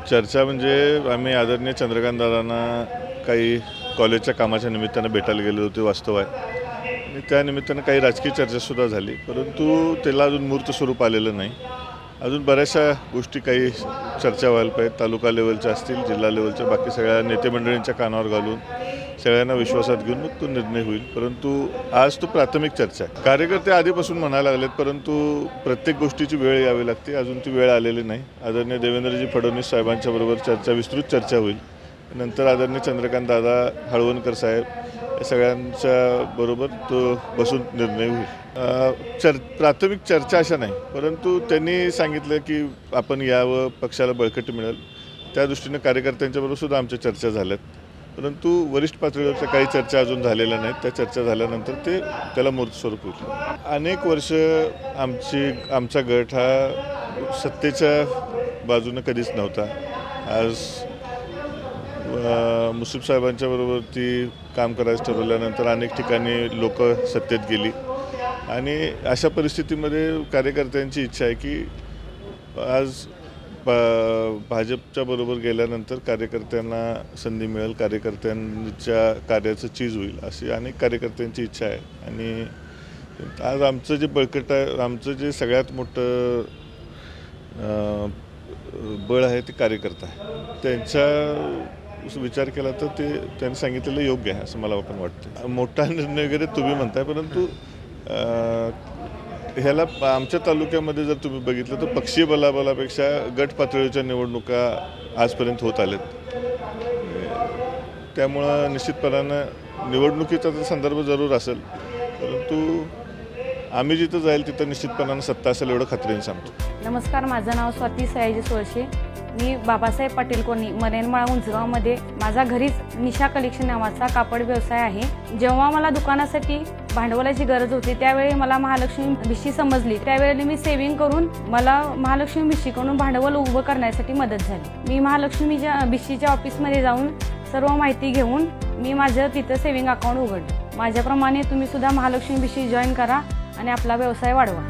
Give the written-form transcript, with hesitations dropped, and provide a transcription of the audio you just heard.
चर्चा म्हणजे आम्ही आदरणीय चंद्रकांत दादांना काही कॉलेजच्या कामाच्या निमित्तानं भेटायला गेलो होते, वास्तव आहे. आणि त्या निमित्तानं काही राजकीय चर्चासुद्धा झाली, परंतु त्याला अजून मूर्त स्वरूप आलेलं नाही. अजून बऱ्याचशा गोष्टी काही चर्चा व्हायला पाहिजेत, तालुका लेवलच्या असतील, जिल्हा लेवलच्या, बाकी सगळ्या नेते मंडळींच्या कानावर घालून सगळ्यांना विश्वासात घेऊन मग तो निर्णय होईल. परंतु आज तो प्राथमिक चर्चा आहे. कार्यकर्ते आधीपासून म्हणायला लागलेत, परंतु प्रत्येक गोष्टीची वेळ यावी लागते. अजून ती वेळ आलेली नाही. आदरणीय देवेंद्रजी फडणवीस साहेबांच्या बरोबर विस्तृत चर्चा होईल. नंतर आदरणीय चंद्रकांत दादा, हळवणकर साहेब या सगळ्यांच्या बरोबर तो बसून निर्णय होईल. प्राथमिक चर्चा अशा नाही, परंतु त्यांनी सांगितलं की आपण यावं, पक्षाला बळकटी मिळेल. त्या दृष्टीनं कार्यकर्त्यांच्याबरोबर सुद्धा आमच्या चर्चा झाल्यात, परंतु वरिष्ठ पातळीवरच्या काही चर्चा अजून झालेल्या नाहीत. त्या चर्चा झाल्यानंतर त्याला मूर्त स्वरूप होईल. अनेक वर्ष आमचा गट हा सत्तेच्या बाजूनं कधीच नव्हता. आज मुश्रीफ साहेबांच्या बरोबर ती काम करायचं ठरवल्यानंतर अनेक ठिकाणी लोक सत्तेत गेली आणि अशा परिस्थितीमध्ये कार्यकर्त्यांची इच्छा आहे की आज भाजपच्या बरोबर गेल्यानंतर कार्यकर्त्यांना संधी मिळेल, कार्यकर्त्यांच्या कार्याचं चीज होईल, अशी अनेक कार्यकर्त्यांची इच्छा आहे. आणि आज आमचं जे बळकट आहे, आमचं जे सगळ्यात मोठं बळ आहे ते कार्यकर्ता आहे. त्यांचा विचार केला तर ते त्यांनी सांगितलेलं योग्य आहे असं मला पण वाटतं. मोठा निर्णय वगैरे तुम्ही म्हणताय, परंतु ह्याला आमच्या तालुक्यामध्ये जर तुम्ही बघितलं तर पक्षीय बलाबलापेक्षा गट पातळीच्या निवडणुका आजपर्यंत होत आल्यात. त्यामुळं निश्चितपणानं निवडणुकीचा तर संदर्भ जरूर असेल, परंतु आम्ही जिथं जाईल तिथं निश्चितपणानं सत्ता असेल एवढं खात्रीने सांगतो. नमस्कार, माझं नाव स्वाती सयाजी सोळशे. मी बाबासाहेब पाटील कॉलनी मनेरमाळा उंचगावमध्ये माझा घरीच निशा कलेक्शन नावाचा कापड व्यवसाय आहे. जेव्हा मला दुकानासाठी भांडवलाची गरज होती त्यावेळी मला महालक्ष्मी भिशी समजली. त्यावेळी मी सेव्हिंग करून मला महालक्ष्मी भिशीकडून भांडवल उभं करण्यासाठी मदत झाली. मी महालक्ष्मीच्या भिशीच्या ऑफिसमध्ये जाऊन सर्व माहिती घेऊन मी माझं तिथं सेव्हिंग अकाउंट उघडलं. माझ्याप्रमाणे तुम्ही सुद्धा महालक्ष्मी भिशी जॉईन करा आणि आपला व्यवसाय वाढवा.